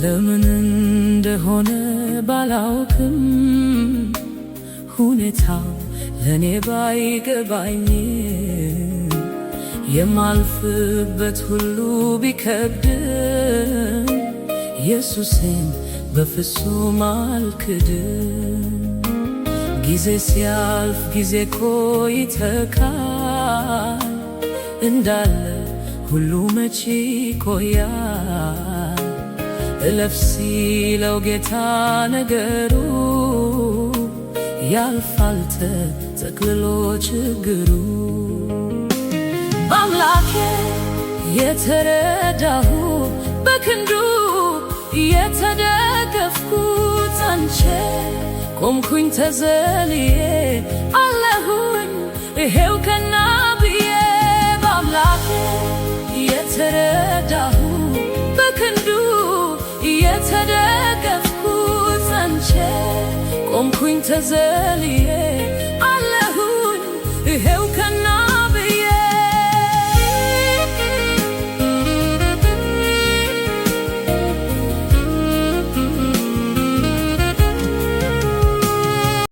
ለምን እንደሆነ ባላውቅም ሁኔታው ለኔ ባይገባኝም የማልፍበት ሁሉ ቢከብድም ኢየሱሴን በፍጹም አልክድም። ጊዜ ሲያልፍ ጊዜ እኮ ይተካል፣ እንዳለ ሁሉ መቼ ይቆያል። እለፍ ሲለው ጌታ ነገሩ ያልፋል ተጠቅልሎ ችግሩ። በአምላኬ የተረዳሁ በክንዱ የተደገፍኩት አንቼ ቆምኩኝ ተዘልዬ አለሁኝ ይሄው ከና ብዬ። በአምላኬ የተረዳሁ በክንዱ የተደገፍኩት አንቼ ቆምኩኝ ተዘልዬ አለሁኝ ይሄው ከና